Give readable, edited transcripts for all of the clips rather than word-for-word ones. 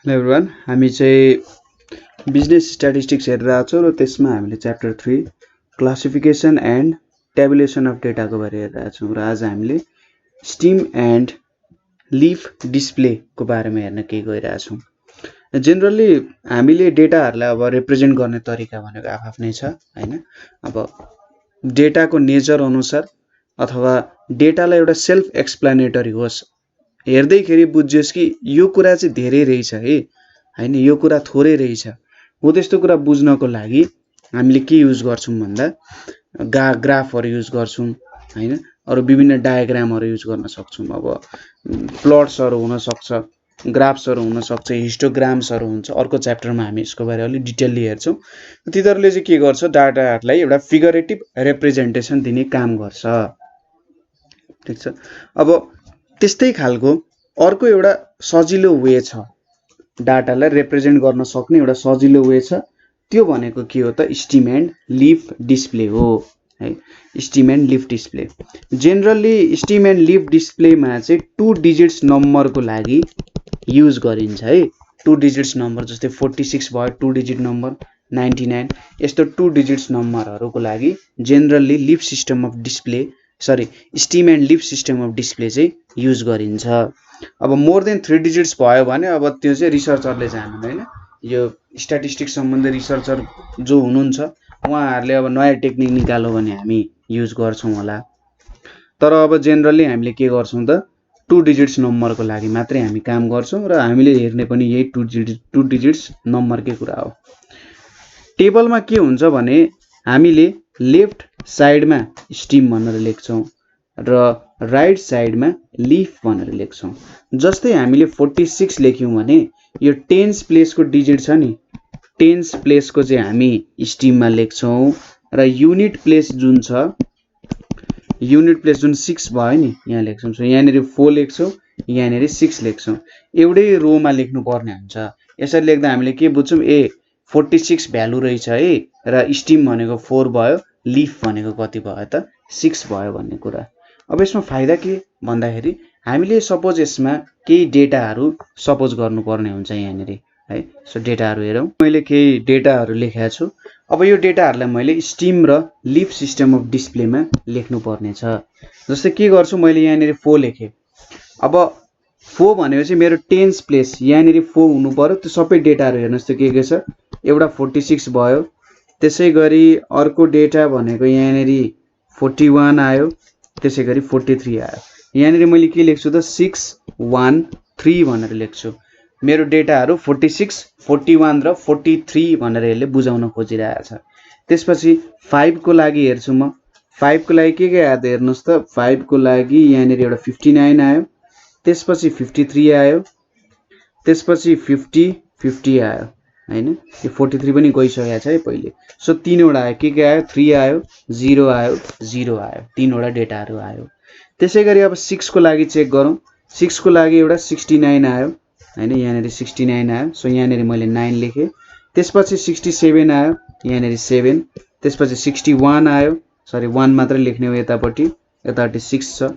Hello everyone, हामी चाहिँ business statistics हेरिरहेको छौँ र त्यसमा हामीले च्याप्टर 3 क्लासिफिकेसन एन्ड ट्याबुलेसन अफ डेटाको बारे हेरिरहेको छौँ र आज हामीले स्टिम एन्ड लिफ डिस्प्लेको बारेमा हेर्न केही गइरहेछौँ। जेनरली हामीले डेटाहरूलाई अब रिप्रेजेन्ट गर्ने तरिका भनेको आफ्नै छ हैन। अब डेटाको नेचर अनुसार अथवा डेटालाई एउटा सेल्फ एक्सप्लेनेटरी होस्, हेर्दैखेरि बुझ्योस् कि यो कुरा चाहिँ धेरै रहेछ है हैन, यो कुरा थोरै रहेछ हो। त्यस्तो कुरा बुझ्नको लागि हामीले के युज गर्छौँ भन्दा ग्राफहरू युज गर्छौँ हैन, अरू विभिन्न डायग्रामहरू युज गर्न सक्छौँ। अब प्लट्सहरू हुन सक्छ, ग्राफ्सहरू हुन सक्छ, हिस्टोग्राम्सहरू हुन्छ। अर्को च्याप्टरमा हामी यसको बारे अलि डिटेलली हेर्छौँ। तिनीहरूले चाहिँ के गर्छ, डाटाहरूलाई एउटा फिगरेटिभ रिप्रेजेन्टेसन दिने काम गर्छ। ठीक छ। अब त्यस्तै खालको अर्को एउटा सजिलो वे छ, डाटालाई रिप्रेजेन्ट गर्न सक्ने एउटा सजिलो वे छ। त्यो भनेको के हो त, स्टिम एन्ड लिफ डिस्प्ले हो है। Stem and leaf display generally stem and leaf डिस्प्लेमा चाहिँ 2 डिजिट्स नम्बरको लागि युज गरिन्छ है। 2 डिजिट्स नम्बर जस्तै 46 भयो 2 डिजिट नम्बर, 99 यस्तो 2 डिजिट्स नम्बरहरूको लागि generally leaf system of display steam and leaf system of display चाहिँ युज गरिन्छ। अब मोर देन 3 डिजिट्स भयो भने अब त्यो चाहिँ रिसर्चरले जान्दैन हैन। यो स्ट्याटिस्टिक्स सम्बन्धी रिसर्चर जो हुनुहुन्छ उहाँहरूले अब नयाँ टेक्निक निकाल्यो भने हामी युज गर्छौँ होला। तर अब जेनरली हामीले के गर्छौँ त, 2 डिजिट्स नम्बरको लागि मात्रै हामी काम गर्छौँ र हामीले हेर्ने पनि यही 2 डिजिट्स नम्बरकै कुरा हो। टेबलमा के हुन्छ भने हामीले लेफ्ट साइडमा स्टिम भनेर लेख्छौँ र राइट साइडमा लिफ भनेर लेख्छौँ। जस्तै हामीले 46 लेख्यौँ भने यो टेन्स प्लेसको डिजिट छ नि, टेन्स प्लेसको चाहिँ हामी स्टिममा लेख्छौँ र युनिट प्लेस जुन छ, युनिट प्लेस जुन 6 भयो नि यहाँ लेख्छौँ। सो यहाँनिर 4 लेख्छौँ, यहाँनिर 6 लेख्छौँ। एउटै रोमा लेख्नु पर्ने हुन्छ। यसरी लेख्दा हामीले के बुझ्छौँ, 46 भ्यालु रहेछ है र स्टिम भनेको 4 भयो, लिफ भनेको कति भयो त 6 भयो भन्ने कुरा। अब यसमा फाइदा के भन्दाखेरि हामीले सपोज यसमा केही डेटाहरू सपोज गर्नुपर्ने हुन्छ यहाँनिर है। सो डेटाहरू हेरौँ, मैले केही डेटाहरू लेखेको छु। अब यो डेटाहरूलाई मैले स्टिम र लिफ सिस्टम अफ डिस्प्लेमा लेख्नुपर्ने छ। जस्तै के गर्छु, मैले यहाँनिर 4 लेखेँ। अब 4 भनेपछि मेरो टेन्स प्लेस यहाँनिर 4 हुनु पर्यो। त्यो सबै डेटाहरू हेर्नुहोस् त के छ, एउटा 46 भयो, त्यसै गरी अर्को डेटा भनेको यहाँनिर 41 आयो, त्यसै गरी 43 आयो। यहाँनिर मैले के लेख्छु त 613 भनेर लेख्छु। मेरो डेटाहरू 46, 41 र 43 भनेर यसले बुझाउन खोजिरहेको छ। त्यसपछि 5 को लागि हेर्छु म। 5 को लागि के आयो त हेर्नुहोस् त, 5 को लागि यहाँनिर एउटा 59 आयो, त्यसपछि 53 आयो, त्यसपछि 50 आयो हैन। यो 43 पनि गइसकेको छ है पहिले। सो 3 वटा आयो, के आयो, 3 आयो, 0 आयो, 0 आयो, 3 वटा डेटाहरू आयो। त्यसै गरी अब 6 को लागि चेक गरौँ। 6 को लागि एउटा 69 आयो हैन, यहाँनिर 69 आयो। सो यहाँनिर मैले 9 लेखेँ। त्यसपछि 67 आयो, यहाँनिर 7, त्यसपछि 61 आयो, सरी 1 मात्रै लेख्ने हो यतापट्टि 6 छ।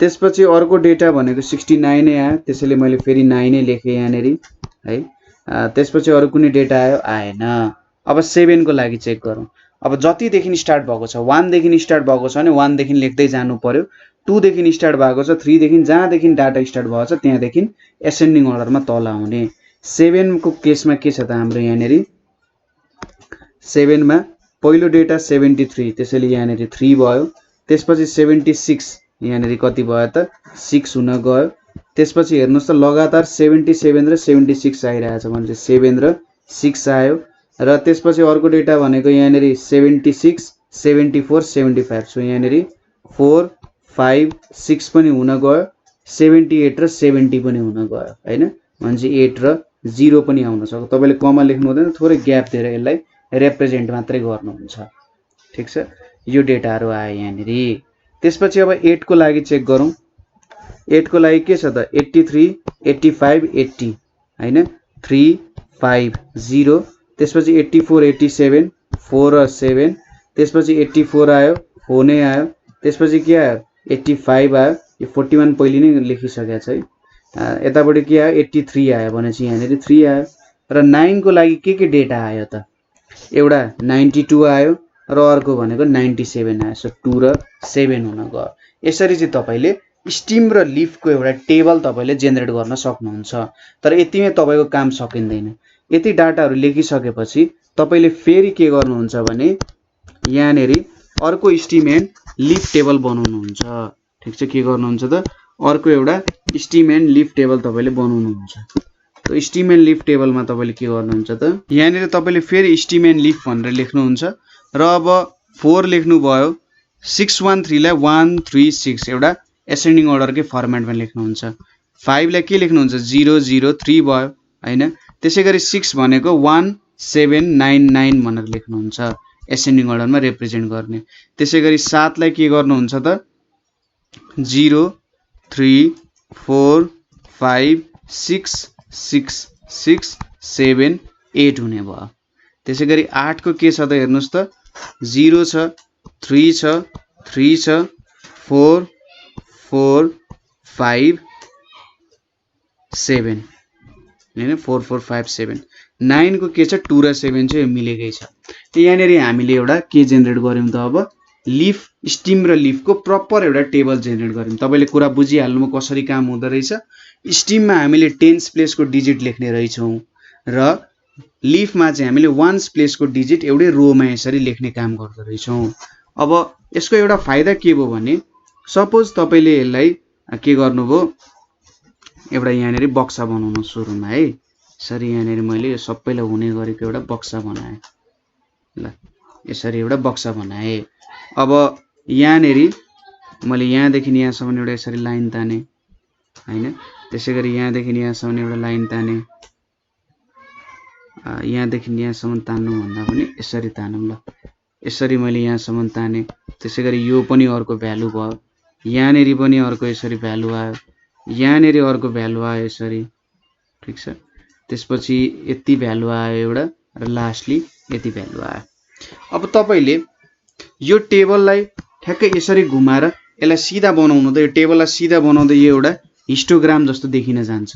त्यसपछि अर्को डेटा भनेको 69 नै आयो, त्यसैले मैले फेरि 9 नै लेखेँ यहाँनिर है। त्यसपछि अरू कुनै डेटा आएन। अब 7 को लागि चेक गरौँ। अब जतिदेखि स्टार्ट भएको छ, 1 देखि स्टार्ट भएको छ भने 1 देखि लेख्दै जानु पर्यो, 2 देखि स्टार्ट भएको छ, 3 देखि जहाँदेखि डाटा स्टार्ट भएको छ त्यहाँदेखि एसेन्डिङ अर्डरमा तल आउने। 7 को केसमा के छ त हाम्रो यहाँनिर 7 मा पहिलो डेटा 73, त्यसैले यहाँनिर 3 भयो। त्यसपछि 76 यहाँनिर कति भयो त 6 हुन गयो। त्यसपछि हेर्नुहोस् त लगातार 77 र 76 आइरहेछ भने 7 र 6 आयो। र त्यसपछि अर्को डेटा भनेको यहाँनिर 76, 74, 75। सो यहाँनिर 4, 5, 6 पनि हुन गयो, 78 र 70 पनि हुन गयो हैन। भने 8 र 0 पनि आउन सक्छ। तपाईले कमा लेख्नु हुँदैन, थोरै ग्याप दिएर यसलाई रिप्रेजेन्ट मात्रै गर्नुहुन्छ। ठीक छ, यो डेटाहरू आयो यहाँनिर। त्यसपछि अब 8 को लागि चेक गरौँ। 8 को लागि के छ त 83, 85, 80 हैन, 3, 5, 0। त्यसपछि 84, 87, 4 र 7। त्यसपछि 84 आयो, 4 नै आयो। त्यसपछि के आयो 85 आयो। यो 41 पहिले नै लेखिसकेको छ है। यतापट्टि के आयो 83 आयो भनेपछि यहाँनिर 3 आयो र 9 को लागि के डेटा आयो त एउटा 92 आयो र अर्को भनेको 97 आयो। सो 2 र 7 हुन गयो। यसरी चाहिँ तपाईले स्टिम र लिफको एउटा टेबल तपाईले जेनेरेट गर्न सक्नुहुन्छ। तर यतिमै तपाईको काम सकिँदैन। यति डाटाहरु लेखिसकेपछि तपाईले फेरि के गर्नुहुन्छ भने यहाँनेरि अर्को स्टिम एन्ड लिफ टेबल बनाउनुहुन्छ। ठीक छ, के गर्नुहुन्छ त अर्को एउटा स्टिम एन्ड लिफ टेबल तपाईले बनाउनुहुन्छ। त स्टिम एन्ड लिफ टेबलमा तपाईले के गर्नुहुन्छ त यहाँनेरि तपाईले फेरि स्टिम एन्ड लिफ भनेर लेख्नुहुन्छ र अब 4 लेख्नु भयो 613 लाई 136 एउटा एसेन्डिङ अर्डरकै फर्मेटमा लेख्नुहुन्छ। 5 लाई के लेख्नुहुन्छ 003 भयो हैन। त्यसैगरी 6 भनेको 1799 भनेर लेख्नुहुन्छ एसेन्डिङ अर्डरमा रिप्रेजेन्ट गर्ने। त्यसैगरी 7 लाई के गर्नुहुन्छ त 0 3 4 5 6 6 6 7 8 हुने भयो। त्यसैगरी 8 को के छ त हेर्नुस् त 0 छ 3 छ 3 छ 4 4 5 7 हैन 4 4 5 7। 9 को के छ 2 र 7 चाहिँ मिलेकै छ। त यहाँनेरि हामीले एउटा के जेनेरेट गर्यौं त अब लिफ स्टिम र लिफको प्रपर एउटा टेबल जेनेरेट गर्यौं। तपाईले कुरा बुझिहाल्नुमा कसरी काम हुँदो रहेछ। स्टिममा हामीले टेन्स प्लेसको डिजिट लेख्ने रहेछौं र लिफमा चाहिँ हामीले वन्स प्लेसको डिजिट एउटै रोमा यसरी लेख्ने काम गर्दो रहेछौं। अब यसको एउटा फाइदा के भयो भने सपोज तपाईले यसलाई के गर्नुभयो एउटा यहाँनेरि बक्सा बनाउनु सुरुमा है। यसरी यहाँनेरि मैले यो सबैलाई हुने गरेको एउटा बक्सा बनाए। ल यसरी एउटा बक्सा बनाए। अब यहाँनेरि मैले यहाँदेखि यहाँसम्म एउटा यसरी लाइन ताने हैन। त्यसैगरी यहाँदेखि यहाँसम्म एउटा लाइन ताने। यहाँदेखि यहाँसम्म तान्नु भन्दा पनि यसरी तानौं। ल यसरी मैले यहाँसम्म ताने। त्यसैगरी यो पनि अर्को भ्यालु भयो। यहाँनेरि पनि अर्को यसरी भ्यालु आयो। यहाँनेरि अर्को भ्यालु आयो यसरी। ठीक छ, त्यसपछि यति भ्यालु आयो एउटा र लास्टली यति भ्यालु आयो। अब तपाईले यो टेबललाई ठ्याक्कै यसरी घुमाएर यसलाई सिधा बनाउनु त यो टेबललाई सिधा बनाउँदा यो एउटा हिस्टोग्राम जस्तो देखिन जान्छ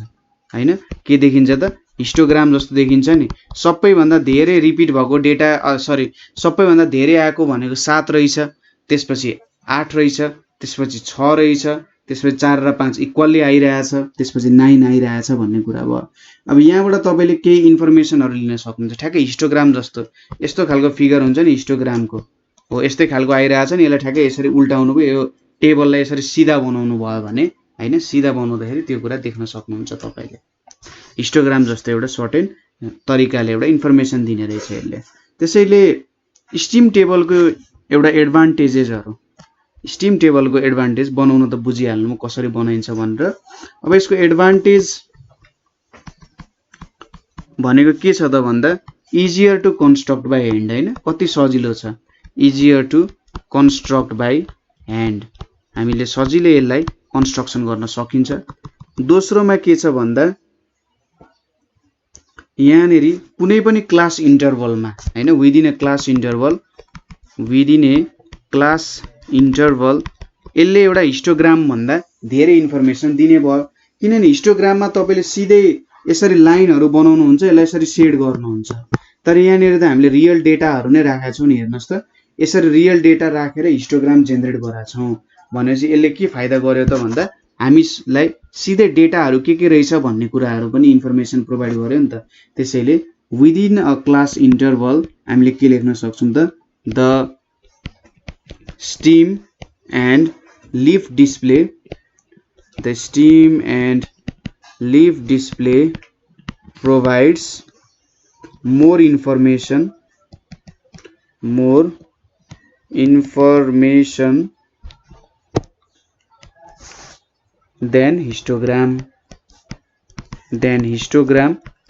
हैन। के देखिन्छ त हिस्टोग्राम जस्तो देखिन्छ नि। सबैभन्दा धेरै रिपिट भएको डेटा सबैभन्दा धेरै आएको भनेको 7 रहेछ। त्यसपछि 8 रहेछ। त्यसपछि 6 रहेछ। त्यसपछि 4 र 5 इक्वली आइरहेछ। त्यसपछि 9 आइरहेछ भन्ने कुरा भयो। अब यहाँबाट तपाईले केही इन्फर्मेसनहरु लिन सक्नुहुन्छ। ठ्याक्कै हिस्टोग्राम जस्तो यस्तो खालको फिगर हुन्छ नि हिस्टोग्रामको हो यस्तै खालको आइरहेछ नि। यसलाई ठ्याक्कै यसरी उल्टाउनु भयो। यो टेबललाई यसरी सिधा बनाउनु भयो भने हैन सिधा बनाउँदाखेरि त्यो कुरा देख्न सक्नुहुन्छ तपाईले। हिस्टोग्राम जस्तो एउटा सर्टेन तरिकाले एउटा इन्फर्मेसन दिने रहेछ यसले। त्यसैले स्टिम टेबलको एउटा एडभान्टेजेसहरु स्टिम टेबलको एडभान्टेज बनाउन त बुझिहाल्नु कसरी बनाइन्छ भनेर। अब यसको एडभान्टेज भनेको के छ त भन्दा easier to construct by hand हैन। कति सजिलो छ easier to construct by hand. हामीले सजिलै यसलाई कन्स्ट्रक्सन गर्न सकिन्छ। दोस्रोमा के छ भन्दा यहाँनेरि कुनै पनि क्लास इन्टरभलमा हैन विदिन ए क्लास इन्टरभल यसले एउटा हिस्टोग्राम भन्दा धेरै इन्फर्मेसन दिने भयो। किनभने हिस्टोग्राममा तपाईले सिधै यसरी लाइनहरु बनाउनुहुन्छ यसलाई यसरी सेड गर्नुहुन्छ। तर यहाँनेर त हामीले रियल डेटाहरु नै राखेका छौं नि। हेर्नुस् त यसरी रियल डेटा राखेर हिस्टोग्राम जेनेरेट गरेका छौं भनेपछि यसले के फाइदा गर्यो त भन्दा हामीलाई सिधै डेटाहरु के रहेछ भन्ने कुराहरु पनि इन्फर्मेसन प्रोवाइड गर्यो नि त। त्यसैले विदिन अ क्लास इन्टरभल हामीले के लेख्न सक्छौं त the steam and leaf display provides more information than histogram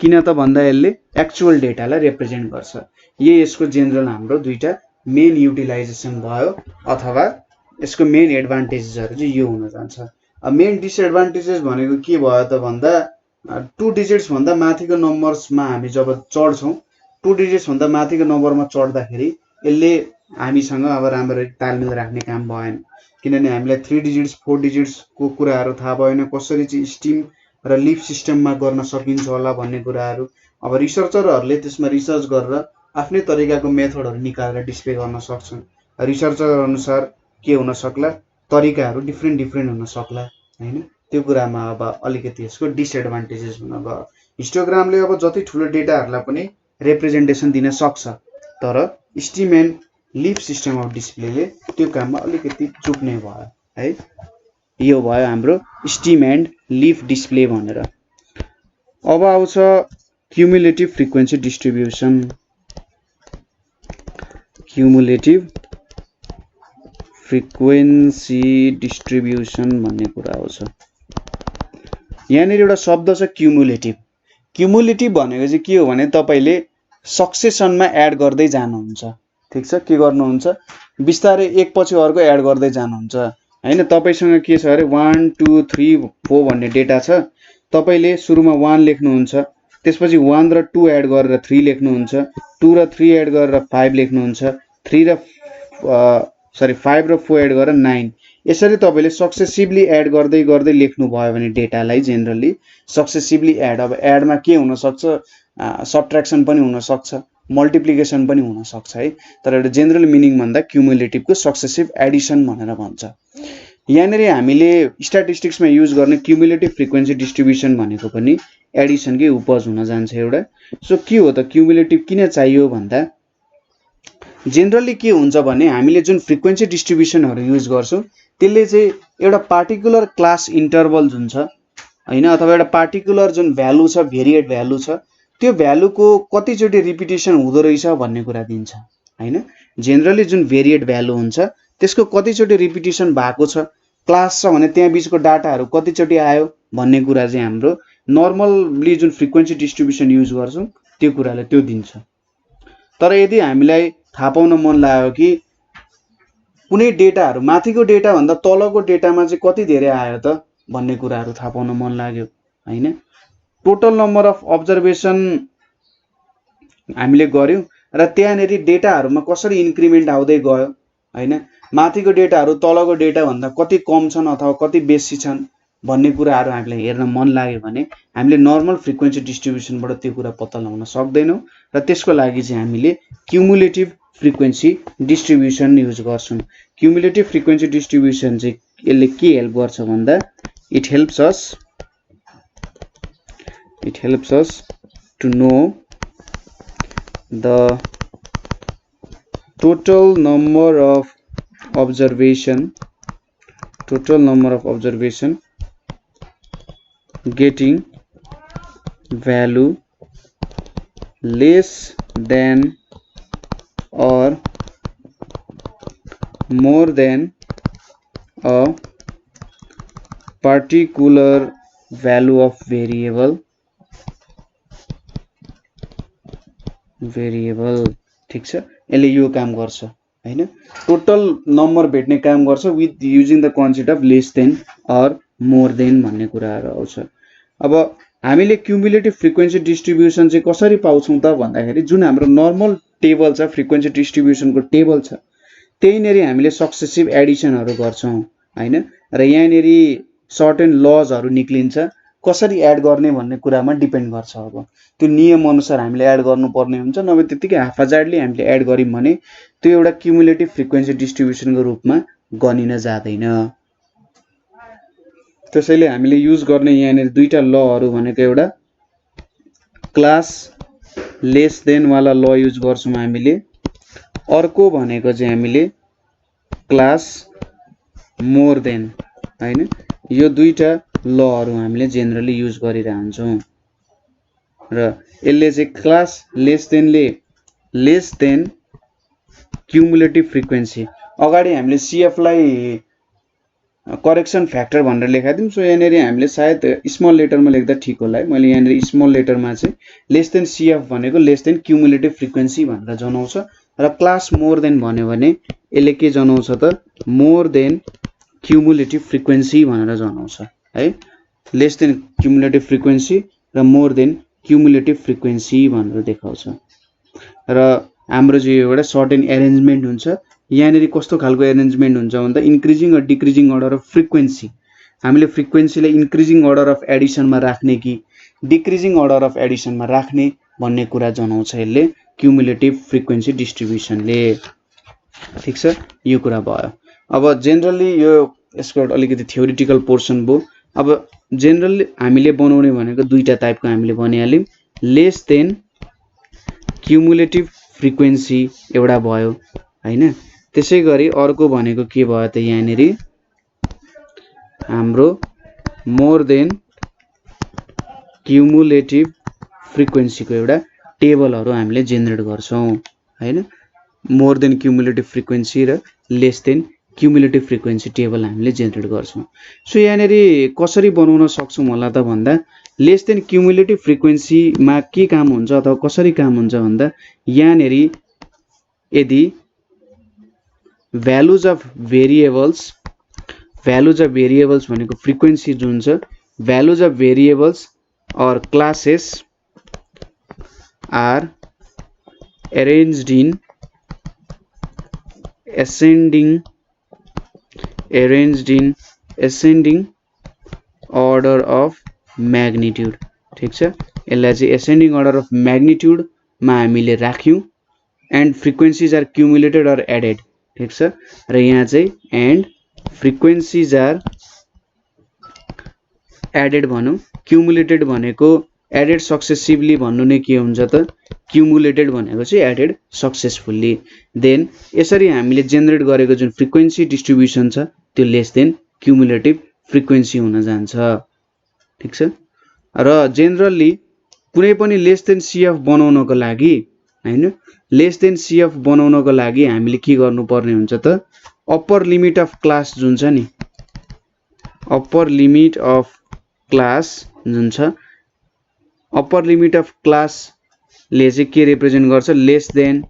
किन त भन्दा यसले एक्चुअल डेटालाई रिप्रेजेन्ट गर्छ। यसको जेनरल हाम्रो दुईटा मेन युटिलाइजेसन भयो अथवा यसको मेन एडभान्टेजेसहरु चाहिँ यो हुन जान्छ। अब मेन डिसएडभान्टेजेस भनेको के भयो त भन्दा 2 डिजिट्स भन्दा माथिको नम्बर्समा हामी जब चढ्छौं 2 डिजिट्स भन्दा माथिको नम्बरमा चढ्दाखेरि यसले हामीसँग अब राम्ररी तालमेल राख्ने काम भएन। किनभने हामीलाई 3 डिजिट्स 4 डिजिट्स को कुराहरु थाहा भएन। कसरी चाहिँ स्टिम र लिफ सिस्टममा गर्न सकिन्छ होला भन्ने कुराहरू अब रिसर्चरहरूले त्यसमा रिसर्च गरेर आफ्नै तरिकाको मेथडहरू निकालेर डिस्प्ले गर्न सक्छन्। रिसर्चर अनुसार के हुन सक्ला, तरिकाहरू डिफ्रेन्ट हुन सक्ला हैन। त्यो कुरामा अब अलिकति यसको डिसएडभान्टेजेस हुन गयो। हिस्टोग्रामले अब जति ठुलो डेटाहरूलाई पनि रिप्रेजेन्टेसन दिन सक्छ, तर stem and leaf system of डिस्प्लेले त्यो काममा अलिकति चुक्ने भयो है। यो भयो हाम्रो स्टिम एन्ड लिफ डिस्प्ले भनेर। अब आउँछ cumulative frequency distribution. Cumulative frequency distribution भन्ने कुरा आउँछ। यहाँनिर एउटा शब्द छ क्युमुलेटिभ। क्युमुलेटिभ भनेको चाहिँ के हो भने तपाईले सक्सेसनमा एड गर्दै जानुहुन्छ, ठीक छ। के गर्नुहुन्छ, बिस्तारै एक पछि अर्को एड गर्दै जानुहुन्छ हैन। तपाईसँग के छ अरे 1 2 3 4 भन्ने डेटा छ। तपाईले सुरुमा 1 लेख्नुहुन्छ, त्यसपछि 1 र 2 एड गरेर 3 लेख्नुहुन्छ, 2 र 3 एड गरेर 5 लेख्नुहुन्छ, 5 र 4 एड गरेर 9। यसरी तपाईले सक्सेसिभली एड गर्दै गर्दै लेख्नु भयो भने डेटालाई जेनरली सक्सेसिभली एड। अब एडमा के हुन सक्छ, सबट्र्याक्सन पनि हुन सक्छ, मल्टिप्लिकेसन पनि हुन सक्छ है। तर एउटा जेनरल मिनिङ भन्दा क्युमुलेटिभको सक्सेसिभ एडिसन भनेर भन्छ। यहाँनिर हामीले स्ट्याटिस्टिक्समा युज गर्ने क्युमुलेटिभ फ्रिक्वेन्सी डिस्ट्रिब्युसन भनेको पनि एडिसनकै उपज हुन जान्छ एउटा। सो के हो त क्युमुलेटिभ किन चाहियो भन्दा, जेनरली के हुन्छ भने हामीले जुन फ्रिक्वेन्सी डिस्ट्रिब्युसनहरू युज गर्छौँ त्यसले चाहिँ एउटा पार्टिकुलर क्लास इन्टरभल जुन छ हैन, अथवा एउटा पार्टिकुलर जुन भ्यालु छ, भेरिएट भ्यालु छ, त्यो भ्यालुको कतिचोटि रिपिटेसन हुँदो रहेछ भन्ने कुरा दिन्छ हैन। जेनरली जुन भेरिएट भ्यालु हुन्छ त्यसको कतिचोटि रिपिटेसन भएको छ, क्लास छ भने त्यहाँ बीचको डाटाहरू कतिचोटि आयो भन्ने कुरा चाहिँ हाम्रो नर्मली जुन फ्रिक्वेन्सी डिस्ट्रिब्युसन युज गर्छौँ त्यो कुराले त्यो दिन्छ। तर यदि हामीलाई थाहा पाउन मन लाग्यो कि कुनै डेटाहरू माथिको डेटा भन्दा तलको डेटामा चाहिँ कति धेरै आयो त भन्ने कुराहरू थाहा पाउन मन लाग्यो हैन। टोटल नम्बर अफ अब्जर्भेसन हामीले गर्यौं र त्यहाँनेरि डेटाहरूमा कसरी इन्क्रिमेन्ट आउँदै गयो हैन, माथिको डेटाहरू तलको डेटा भन्दा कति कम छन् अथवा कति बेसी छन् भन्ने कुराहरू हामीलाई हेर्न मन लाग्यो भने हामीले नर्मल फ्रिक्वेन्सी डिस्ट्रिब्युसनबाट त्यो कुरा पत्ता लगाउन सक्दैनौं र त्यसको लागि चाहिँ हामीले क्युमुलेटिभ फ्रिक्वेन्सी डिस्ट्रिब्युसन युज गर्छौं। क्युमुलेटिभ फ्रिक्वेन्सी डिस्ट्रिब्युसन चाहिँ यसले के हेल्प गर्छ भन्दा it helps us to know the total number of observation getting value less than or more than a particular value of variable, ठीक छ। यसले यो काम गर्छ हैन, टोटल नम्बर भेट्ने काम गर्छ with using the concept of less than or more than भन्ने कुराहरू आउँछ। अब हामीले क्युमुलेटिभ फ्रिक्वेन्सी डिस्ट्रिब्युसन चाहिँ कसरी पाउँछौं त भन्दाखेरि जुन हाम्रो नर्मल टेबल छ, फ्रिक्वेन्सी डिस्ट्रिब्युसनको टेबल छ, त्यहीनेरि हामीले सक्सेसिभ एडिसनहरू गर्छौं हैन। र यहाँनेरि सर्टेन लजहरू निक्लिन्छ, कसरी एड गर्ने भन्ने कुरामा डिपेन्ड गर्छ। अब त्यो नियम अनुसार हामीले एड गर्नुपर्ने हुन्छ, नभए त्यतिकै हाफाजार्डली हामीले एड गर्यौं भने त्यो एउटा क्युमुलेटिभ फ्रिक्वेन्सी डिस्ट्रिब्युसनको रूपमा गनिन जाँदैन। त्यसैले हामीले युज गर्ने यहाँनेरि दुईटा लहरु भनेको एउटा क्लास लेस देन वाला ल युज गर्छौं हामीले, अर्को भनेको चाहिँ हामीले क्लास मोर देन हैन। यो दुईटा लहरु हामीले जेनरली युज गरिरहन्छौं र यसले चाहिँ class less than cumulative frequency, अगाडि हामीले सीएफ लाई करेक्सन फ्याक्टर भनेर लेखादियौं। सो यहाँनेरि हामीले सायद स्मल लेटरमा लेख्दा ठीक होला है। मैले यहाँनेरि स्मल लेटरमा चाहिँ लेस देन सीएफ भनेको लेस देन क्युमुलेटिभ फ्रिक्वेन्सी भनेर जनाउँछ र क्लास मोर देन भन्यो भने यसले के जनाउँछ त मोर देन क्युमुलेटिभ फ्रिक्वेन्सी भनेर जनाउँछ है। लेस देन क्युमुलेटिभ फ्रिक्वेन्सी र मोर देन क्युमुलेटिभ फ्रिक्वेन्सी भनेर देखाउँछ। र हाम्रो चाहिँ एउटा सर्टेन एरेन्जमेन्ट हुन्छ। यहाँनेरि कस्तो खालको एरेन्जमेन्ट हुन्छ भन्दा इन्क्रिजिङ र डिक्रिजिङ अर्डर अफ फ्रिक्वेन्सी हामीले फ्रिक्वेन्सीलाई इन्क्रिजिङ अर्डर अफ एडिसनमा राख्ने कि डिक्रिजिङ अर्डर अफ एडिसनमा राख्ने भन्ने कुरा जनाउँछ यसले क्युमुलेटिभ फ्रिक्वेन्सी डिस्ट्रिब्युसनले। ठिक छ, यो कुरा भयो। अब जेनरली यो यसको एउटा अलिकति थ्योरिटिकल पोर्सन भयो। अब जेनरली हामीले बनाउने भनेको दुईटा टाइपको हामीले भनिहाल्यौँ, लेस देन क्युमुलेटिभ फ्रिक्वेन्सी एउटा भयो हैन। त्यसै गरी अर्को भनेको के भयो त यहाँनेरि हाम्रो मोर देन क्युमुलेटिभ फ्रिक्वेन्सीको एउटा टेबलहरू हामीले जेनेरेट गर्छौँ हैन। मोर देन क्युमुलेटिभ फ्रिक्वेन्सी र less than cumulative frequency table हामीले जेनेरेट गर्छौँ। सो यहाँनेरि कसरी बनाउन सक्छौँ होला त भन्दा लेस देन क्युमुलेटिभ फ्रिक्वेन्सीमा के काम हुन्छ अथवा कसरी काम हुन्छ भन्दा यहाँनेरि यदि भ्यालुज अफ भेरिएबल्स भनेको फ्रिक्वेन्सी जुन छ, values of variables or classes are arranged in ascending order of magnitude। ठीक छ, यसलाई चाहिँ ascending order of magnitude मा हामीले राख्यौं and frequencies are cumulated or added। ठीक छ, र यहाँ चाहिँ and frequencies are added भनौं, क्युमुलेटेड भनेको एडेड सक्सेसिभली भन्नु नै के हुन्छ त क्युमुलेटेड भनेको चाहिँ एडेड सक्सेसफुल्ली। देन यसरी हामीले जेनेरेट गरेको जुन फ्रिक्वेन्सी डिस्ट्रिब्युसन छ त्यो लेस देन क्युमुलेटिभ फ्रिक्वेन्सी हुन जान्छ। ठीक छ, र जेनरली कुनै पनि लेस देन सीएफ बनाउनको लागि हैन, लेस देन सीएफ बनाउनको लागि हामीले के गर्नुपर्ने हुन्छ त अप्पर लिमिट अफ क्लास जुन छ नि, अप्पर लिमिट अफ क्लास जुन छ, अप्पर लिमिट अफ क्लास ले चाहिँ के रिप्रेजेन्ट गर्छ, लेस देन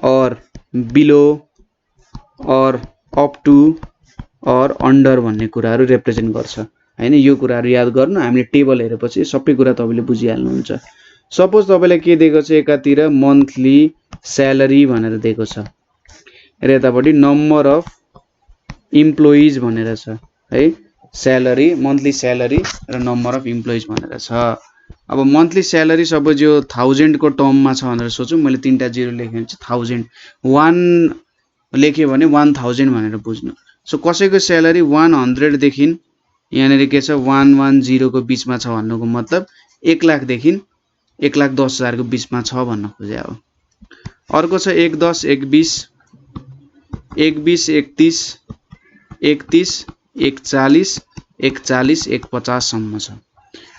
और बिलो और अप टु और अन्डर भन्ने कुराहरू रिप्रेजेन्ट गर्छ हैन। यो कुराहरू याद गर्नु, हामीले टेबल हेरेपछि सबै कुरा तपाईले बुझिहाल्नुहुन्छ। सपोज तपाईलाई के दिएको छ, एकातिर मन्थली स्यालेरी भनेर दिएको छ र यतापट्टि नम्बर अफ इम्प्लोइज भनेर छ है, स्यालेरी मन्थली स्यालेरी र नम्बर अफ इम्प्लोइज भनेर छ। अब मन्थली स्यालेरी सपोज यो 1000 को टर्ममा छ भनेर सोचौं, मैले तीनटा जिरो लेखेँ भने 1000, 1 लेख्यो भने 1000 भनेर बुझ्नु। सो कसैको स्यालेरी 100 देखि यहाँनेरि के छ 110 को बीचमा छ भन्नुको मतलब 1 लाख देखि 1,10,000 को बीचमा छ भन्न खोजे हो। अर्को छ 1,10, 1,20, 1,20, 1,30, 1,30, 1,40, 1,40, 1,50 सम्म छ।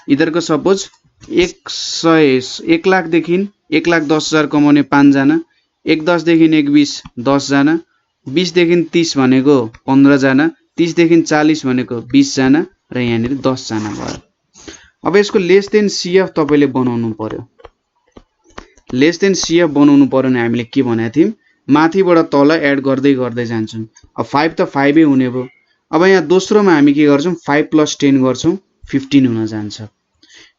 इधरको सपोज 1 लाख देखि 1,10,000 कमाउने 5 जना, 1,10 देखि 1,20 10 जना, 20 देखि 30 भनेको 15 जना, 30 देखि 40 भनेको 20 जना र यहाँनेरि 10 जना भयो। अब यसको लेस देन सीएफ तपाईले बनाउनु पर्यो। लेस देन सीएफ बनाउनु पर्यो भने हामीले के भनेको थियौं, माथिबाट तल एड गर्दै गर्दै जान्छौं। अब 5 त 5 नै हुने भयो। अब यहाँ दोस्रोमा हामी के गर्छौं, 5 + 10 गर्छौं, 15 हुन जान्छ।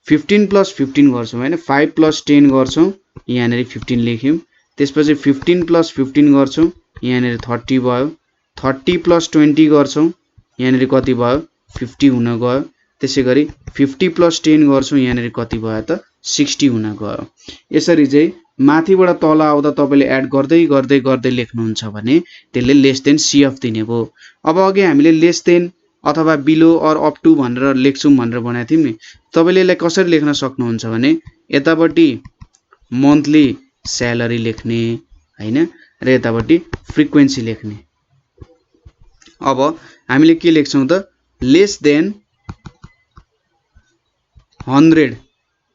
15 + 15 गर्छौं हैन, 5 + 10 गर्छौं, यहाँनेरि 15 लेख्यौं। त्यसपछि 15 + 15 गर्छौं, यहाँनेरि 30 भयो। 30 + 20 गर्छौं, यहाँनेरि कति भयो 50 हुन गयो। त्यसैगरी 50 + 10 गर्छौं, यहाँनेरि कति भयो त 60 हुन गयो। यसरी चाहिँ माथिबाट तल आउँदा तपाईले एड गर्दै गर्दै गर्दै लेख्नुहुन्छ भने त्यसले लेस देन सीएफ दिने भयो। अब अघि हामीले लेस देन अथवा बिलो और अप टु भनेर लेख्छौं भनेर भनेको थियौं नि, तपाईले यसलाई कसरी लेख्न सक्नुहुन्छ भने यतापट्टि मन्थली स्यालेरी लेख्ने हैन र यतापट्टि फ्रिक्वेन्सी लेख्ने। अब हामीले के लेख्छौं त लेस देन 100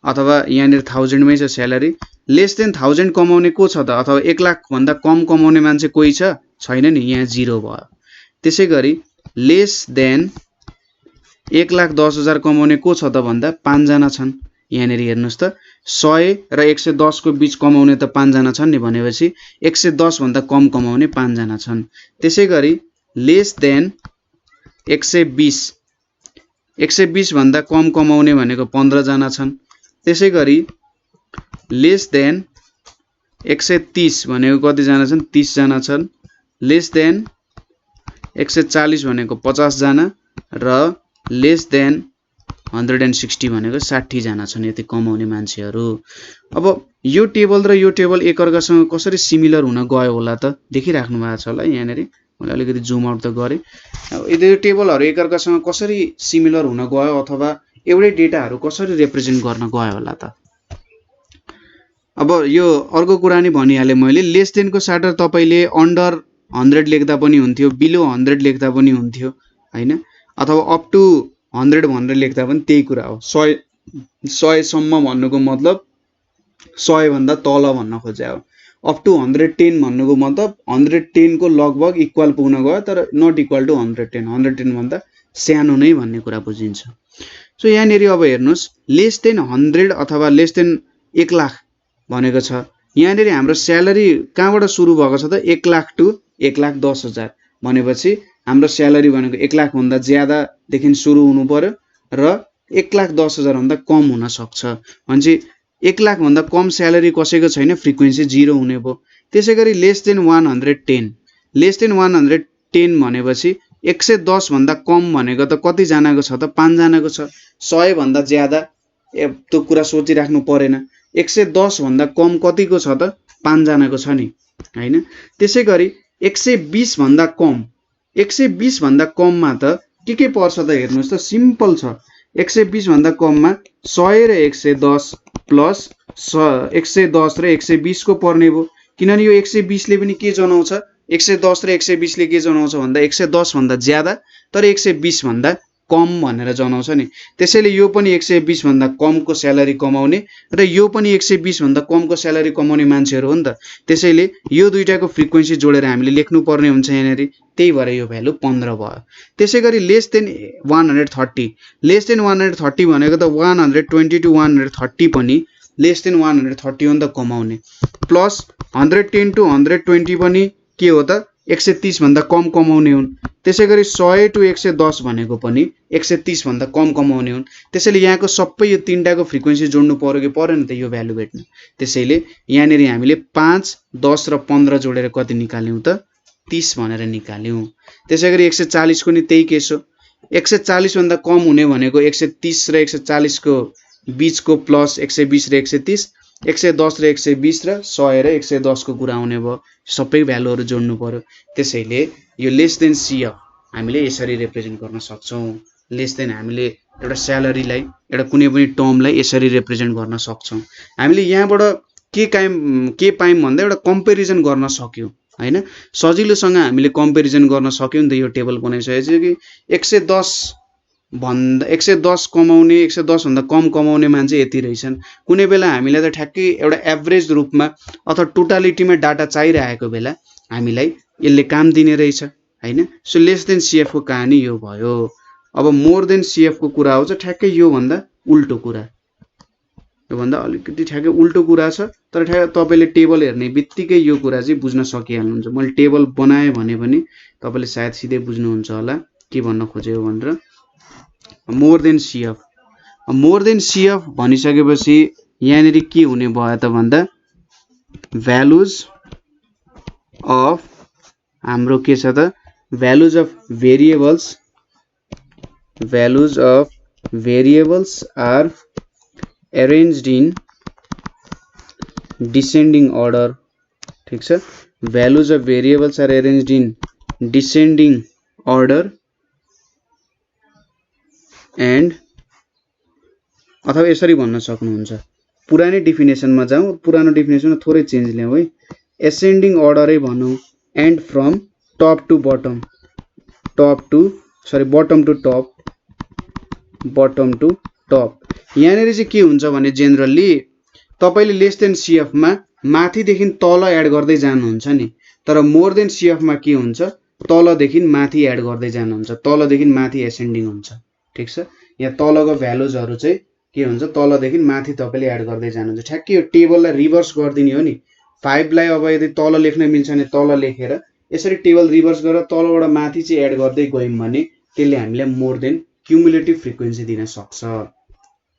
अथवा यहाँनिर 1000 मै छ स्यालेरी, लेस देन 1000 कमाउने को छ त, अथवा 1 लाख भन्दा कम कमाउने मान्छे कोही छ, छैन नि, यहाँ 0 भयो। त्यसैगरी लेस देन 1,10,000 कमाउने को छ त भन्दा 5 जना छन्। यहाँनिर हेर्नुस् त 100 र 110 को बीच कमाउने त 5 जना छन् नि, भनेपछि 110 भन्दा कम कमाउने 5 जना छन्। त्यसैगरी लेस देन 120 भन्दा कम कमाउने भनेको 15 जना छन्। त्यसैगरी लेस देन 130 भनेको कति जना छन्, 30 जना छन्। लेस देन 140 भनेको 50 जना र लेस देन 160 भनेको 60 जना छन् यति कमाउने मान्छेहरू। अब यो टेबल र यो टेबल एकअर्कासँग कसरी सिमिलर हुन गयो होला त देखिराख्नु भएको छ होला यहाँनेरि। मैले अलिकति जुम आउट त गरेँ। अब यो टेबलहरू एकअर्कासँग कसरी सिमिलर हुन गयो अथवा एउटै डेटाहरू कसरी रिप्रेजेन्ट गर्न गयो होला त। अब यो अर्को कुरा नि भनिहालेँ मैले, लेस देनको साटर तपाईँले अन्डर 100 लेख्दा पनि हुन्थ्यो, बिलो 100 लेख्दा पनि हुन्थ्यो हैन, अथवा अप टु 100 भनेर लेख्दा पनि त्यही कुरा हो। 100 सम्म भन्नुको मतलब 100 भन्दा तल भन्न खोजे हो। अप टु 110 भन्नुको मतलब 110 को लगभग इक्वल पुग्न गयो तर नट इक्वल टु 110, 110 भन्दा सानो नै भन्ने कुरा बुझिन्छ। सो यहाँनेरि अब हेर्नुहोस्, लेस देन 100 अथवा लेस देन 1 लाख भनेको छ। यहाँनेरि हाम्रो स्यालेरी कहाँबाट सुरु भएको छ त 1 लाख टु 1,10,000 भनेपछि हाम्रो स्यालेरी भनेको 1 लाख भन्दा ज्यादादेखि सुरु हुनु पर्यो र 1,10,000 भन्दा कम हुन सक्छ। भनेपछि 1 लाख भन्दा कम स्यालेरी कसैको छैन, फ्रिक्वेन्सी 0 हुने भयो। त्यसैगरी लेस देन 110, लेस देन 110 भनेपछि 110 भन्दा कम भनेको त कति जनाको छ त 5 जनाको छ। 100 भन्दा ज्यादा त्यो कुरा सोचिराख्नु परेन। 110 भन्दा कम कतिको छ त 5 जनाको छ नि हैन। त्यसैगरी 120 भन्दा कम, 120 भन्दा कममा त के पर्छ त हेर्नुहोस् त, सिम्पल छ। 120 भन्दा कममा 100 र 110 प्लस 110 र 120 को पर्ने भयो। किनभने यो 120 ले पनि के जनाउँछ, 110 र 120 ले के जनाउँछ भन्दा 110 भन्दा ज्यादा तर 120 भन्दा कम भनेर जनाउँछ नि। त्यसैले यो पनि 120 भन्दा कमको स्यालेरी कमाउने र यो पनि 120 भन्दा कमको स्यालेरी कमाउने मान्छेहरू हो नि त। त्यसैले यो दुईटाको फ्रिक्वेन्सी जोडेर हामीले लेख्नु पर्ने हुन्छ यहाँनेरि, त्यही भएर यो भ्यालु 15 भयो। त्यसैगरी लेस देन 130, लेस देन 130 भनेको त 120 टु 130 पनि लेस देन 130 हो नि त कमाउने, प्लस 110 टु 120 पनि के हो त 130 भन्दा कम कमाउने हुन्। त्यसैगरी 100 टु 110 भनेको पनि 130 भन्दा कम कमाउने हुन्। त्यसैले यहाँको सबै यो तीनटाको फ्रिक्वेन्सी जोड्नु पर्यो कि परेन त यो भ्यालु भेट्न। त्यसैले यहाँनेरि हामीले 5, 10 र 15 जोडेर कति निकाल्यौं त 30 भनेर निकाल्यौं। त्यसैगरी 140 को नि त्यही केस हो। 140 भन्दा कम हुने भनेको 130 र 140 को बीचको प्लस 120 र 130, 110 र 120 र 100 र 110 को कुरा आउने भयो। सबै भ्यालुहरु जोड्नु पर्यो। त्यसैले यो लेस देन सीएफ हामीले यसरी रिप्रेजेन्ट गर्न सक्छौं। लेस देन हामीले एउटा स्यालेरीलाई एउटा कुनै पनि टर्मलाई यसरी रिप्रेजेन्ट गर्न सक्छौं। हामीले यहाँबाट के पायौं भन्दा एउटा कम्पेरिजन गर्न सक्यौं हैन। सजिलोसँग हामीले कम्पेरिजन गर्न सक्यौं नि त। यो टेबल बनाइसकेपछि कि 110 कमाउने 110 भन्दा कम कमाउने मान्छे यति रहेछन्। कुनै बेला हामीलाई त ठ्याक्कै एउटा एभरेज रूपमा अथवा टोटालिटीमा डाटा चाहिरहेको बेला हामीलाई यसले काम दिने रहेछ हैन। सो लेस देन सीएफ को कहानी यो भयो। अब मोर देन सीएफ को कुरा आउँछ, ठ्याक्कै यो भन्दा उल्टो कुरा। यो भन्दा अलिकति ठ्याक्कै उल्टो कुरा छ, तर ठ्याक्कै तपाईले टेबल हेर्ने बित्तिकै यो कुरा चाहिँ बुझ्न सकिहाल्नुहुन्छ। मैले टेबल बनाए भने पनि तपाईले सायद सिधै बुझ्नुहुन्छ होला के भन्न खोजेको भनेर। More than CF, more than CF भनिसकेपछि यहाँनेरि के हुने भयो त भन्दा भ्यालुज अफ हाम्रो के छ त values of variables, values of variables are arranged in descending order. ठीक छ, values of variables are arranged in descending order and, अथवा यसरी भन्न सक्नुहुन्छ, पुरानै डेफिनेसनमा जाउँ, पुरानो डेफिनेसनमा थोरै चेन्ज ल्याउँ है। एसेन्डिङ अर्डरै भनौँ and from top to bottom, bottom to top, bottom to top. यहाँनेरि चाहिँ के हुन्छ भने जेनरली तपाईले लेस देन सीएफ मा माथिदेखि तल एड गर्दै जानुहुन्छ नि, तर मोर देन सीएफ मा के हुन्छ तलदेखि माथि एड गर्दै जानुहुन्छ, तलदेखि माथि एसेन्डिङ हुन्छ। ठीक छ, यहाँ तलको भ्यालुजहरु चाहिँ के हुन्छ तलदेखि माथि तपाईले एड गर्दै जानुहुन्छ। ठ्याक्कै यो टेबललाई रिभर्स गरिदिने हो नि। 5 लाई अब यदि तल लेख्न मिल्छ भने तल लेखेर यसरी टेबल रिभर्स गरेर तलबाट माथि चाहिँ एड गर्दै गयौं भने त्यसले हामीलाई मोर देन क्युमुलेटिभ फ्रिक्वेन्सी दिन सक्छ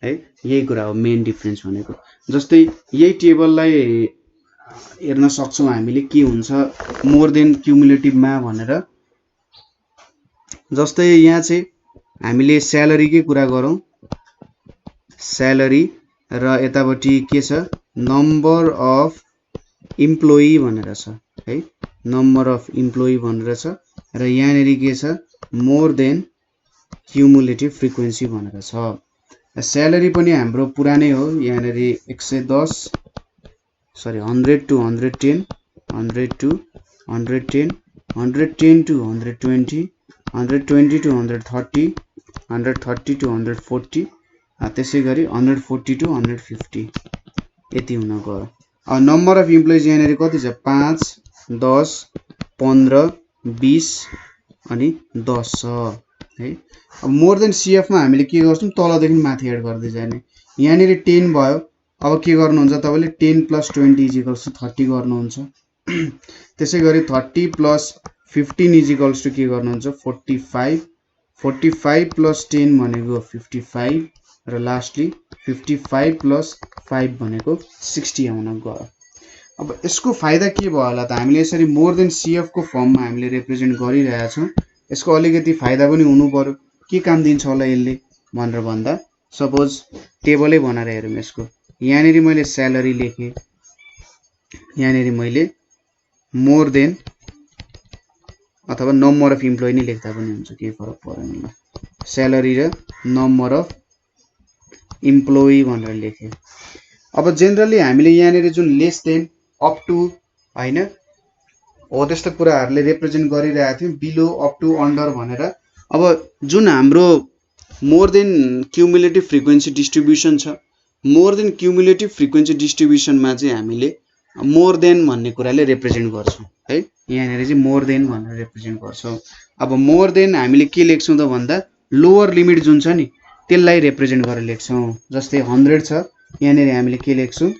है। यही कुरा हो मेन डिफरेन्स भनेको। जस्तै यही टेबललाई हेर्न सक्छौं हामीले के हुन्छ मोर देन क्युमुलेटिभमा भनेर। जस्तै यहाँ चाहिँ हामीले स्यालेरीकै कुरा गरौँ, स्यालेरी र यतापट्टि के छ नम्बर अफ इम्प्लोइ भनेर छ है, नम्बर अफ इम्प्लोइ भनेर छ र यहाँनेरि के छ मोर देन क्युमुलेटिभ फ्रिक्वेन्सी भनेर छ। स्यालेरी पनि हाम्रो पुरानै हो, यहाँनेरि 110 sorry 100 to 110 100 to 110 110 to 120 120 to 130 130 to 140 त्यसै गरी 140 to 150 यति हुन गयो। अब नम्बर अफ इम्प्लोइज यहाँनेरि कति छ 5 10 15 20 अनि 10 छ है। अब मोर देन सीएफ मा हामीले के गर्छौं तलदेखि माथि एड गर्दै जाने। यहाँनेरि 10 भयो, अब के गर्नुहुन्छ तपाईले 10 + 20 = 30 गर्नुहुन्छ। त्यसै गरी 30 + 15 = के गर्नुहुन्छ 45 45 + 10 भनेको 55 र लास्टली 55 + 5 भनेको 60 आउन गयो। अब यसको फाइदा के भयो होला त हामीले यसरी मोर देन सीएफ को फर्ममा हामीले रिप्रेजेन्ट गरिरहेका छौं। यसको अलिकति फाइदा पनि हुनु पर्यो, के काम दिन्छ होला यसले भनेर भन्दा सपोज टेबलै बनाएर हेरौँ यसको। यहाँनेरि मैले स्यालेरी लेखे, यहाँनेरि मैले मोर देन अथवा नम्बर अफ इम्प्लोइ नै लेख्दा पनि हुन्छ, केही फरक पर्दैन। स्यालेरी र नम्बर अफ इम्प्लोइ भनेर लेखे। अब जेनरली हामीले यहाँनेरि जुन लेस देन अप टु हैन हो त्यस्तो कुराहरुले रिप्रेजेन्ट गरिरहेका थियौं, बिलो अप टु अन्डर भनेर। अब जुन हाम्रो more than cumulative frequency distribution छ, मोर देन क्युमुलेटिभ फ्रिक्वेन्सी डिस्ट्रिब्युसनमा चाहिँ हामीले मोर देन भन्ने कुराले रिप्रेजेन्ट गर्छौं है। यहाँनेरि चाहिँ मोर देन भनेर रिप्रेजेन्ट गर्छौं। अब मोर देन हामीले के लेख्छौं त भन्दा लोअर लिमिट जुन छ नि त्यसलाई रिप्रेजेन्ट गरेर लेख्छौं। जस्तै 100 छ, यहाँनेरि हामीले के लेख्छौं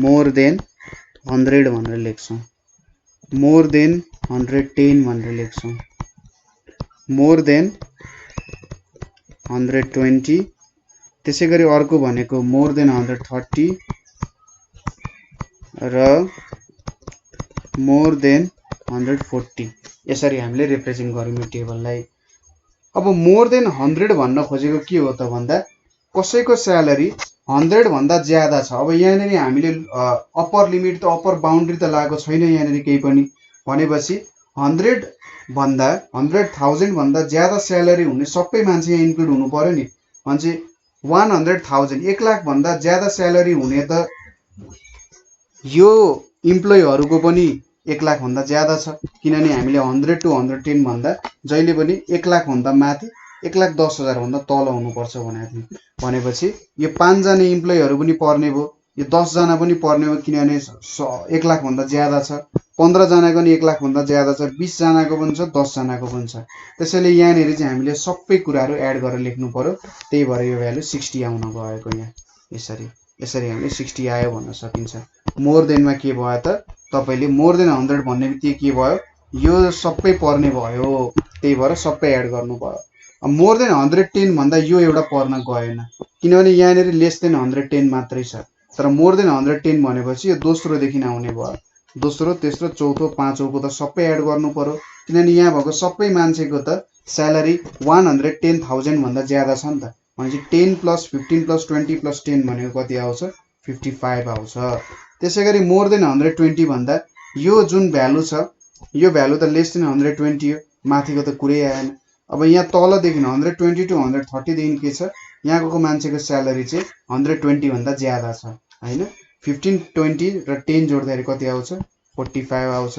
मोर देन 100 भनेर लेख्छौं, मोर देन 110 भनेर लेख्छौं, मोर देन 120। त्यसै गरी अर्को भनेको मोर देन 130 र मोर देन 140। यसरी हामीले रिप्रेजेन्ट गर्यौं यो टेबललाई। अब मोर देन 100 भन्न खोजेको के हो त भन्दा कसैको स्यालेरी 100 भन्दा ज्यादा छ। अब यहाँनेरि हामीले अप्पर लिमिट त अप्पर बाउन्ड्री त लागेको छैन यहाँनेरि केही पनि, भनेपछि 100 भन्दा 100,000 भन्दा ज्यादा स्यालेरी हुने सबै मान्छे यहाँ इन्क्लुड हुनु पर्यो नि। भन्छ 100,000 1 लाख भन्दा ज्यादा स्यालेरी हुने त यो इम्प्लोइहरुको पनि 1 लाख भन्दा ज्यादा छ, किनभने हामीले 100 to 110 भन्दा जहिले पनि 1 लाख भन्दा माथि 1,10,000 भन्दा तल हुनुपर्छ भनेको थियौं। भनेपछि यो 5 जना इम्प्लोइहरु पनि पर्ने भयो, यो 10 जना पनि पर्ने भयो, किनभने 1 लाख भन्दा ज्यादा छ, 15 जनाको पनि 1 लाख भन्दा ज्यादा छ, 20 जनाको पनि छ, 10 जनाको पनि छ। त्यसैले यहाँनेरि चाहिँ हामीले सबै कुराहरु एड गरेर लेख्नु पर्यो। त्यही भएर यो भ्यालु 60 आउन गएको यहाँ। यसरी हामीले 60 आयो भन्न सकिन्छ। मोर देनमा के भयो त तपाईले मोर देन 100 भन्ने बित्तिकै के भयो यो सबै पर्ने भयो, त्यही भएर सबै एड गर्नु भयो। अब मोर देन 110 भन्दा यो एउटा पर्न गएन, किनभने यहाँनेरि लेस देन 110 मात्रै छ। तर मोर देन 110 भनेपछि यो दोस्रो देखि आउने भयो, दोस्रो तेस्रो चौथो पाँचौंको त सबै एड गर्नु पर्यो, किनभने यहाँ भएको सबै मान्छेको त स्यालेरी 110,000 भन्दा ज्यादा छ नि त। भनेपछि 10 + 15 + 20 + 10 भनेको कति आउँछ 55 आउँछ। त्यसैगरी मोर देन 120 भन्दा यो जुन भ्यालु छ यो भ्यालु त लेस देन 120 हो, माथिको त कुरै आएन। अब यहाँ तलदेखि 120 to 130 देखि के छ यहाँको मान्छेको स्यालेरी चाहिँ 120 भन्दा ज्यादा छ हैन। 15 20 र 10 जोड्दाखेरि कति आउँछ 45 आउँछ।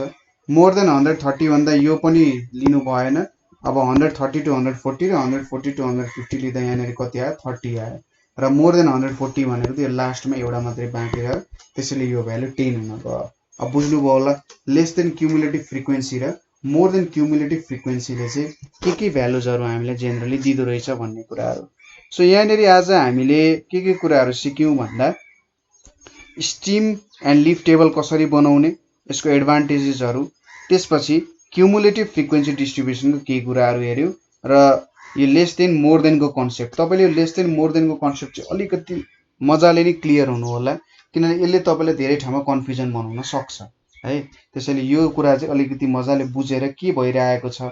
मोर देन 130 भन्दा यो पनि लिनु भएन। अब 130 to 140 र 140 to 150 लिँदा यहाँनेरि कति आयो 30 आयो। र मोर देन 140 भनेको त्यो लास्टमा एउटा मात्रै बाँकी रह्यो, त्यसैले यो भ्यालु 10 हुन गयो। अब बुझ्नुभयो होला लेस देन क्युमुलेटिभ फ्रिक्वेन्सी र मोर देन क्युमुलेटिभ फ्रिक्वेन्सीले चाहिँ के भ्यालुजहरु हामीले जेनरली दिदो रहेछ भन्ने कुराहरु। सो यहाँनेरि आज हामीले के कुराहरु सिक्यौं भन्दा स्टिम एन्ड लिफ टेबल कसरी बनाउने, यसको एडभान्टेजेसहरु, त्यसपछि क्युमुलेटिभ फ्रिक्वेन्सी डिस्ट्रिब्युसनको केही कुराहरु हेर्यौं र यो लेस देन मोर देन को कन्सेप्ट। तपाईले यो लेस देन मोर देन को कन्सेप्ट चाहिँ अलिकति मजाले नै क्लियर हुनु होला, किनभने यसले तपाईलाई धेरै ठाउँमा कन्फ्युजन बनाउन सक्छ है। त्यसैले यो कुरा चाहिँ अलिकति मजाले बुझेर के भइरहेको छ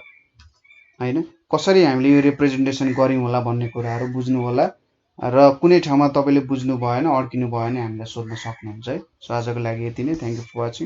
हैन। कसरी हामीले यो रिप्रेजेन्टेसन गर्यौँ होला भन्ने कुराहरू बुझ्नु होला र कुनै ठाउँमा तपाईँले बुझ्नु भएन, अड्किनु भयो भने हामीलाई सोध्न सक्नुहुन्छ है। सो आजको लागि यति नै। Thank you for watching.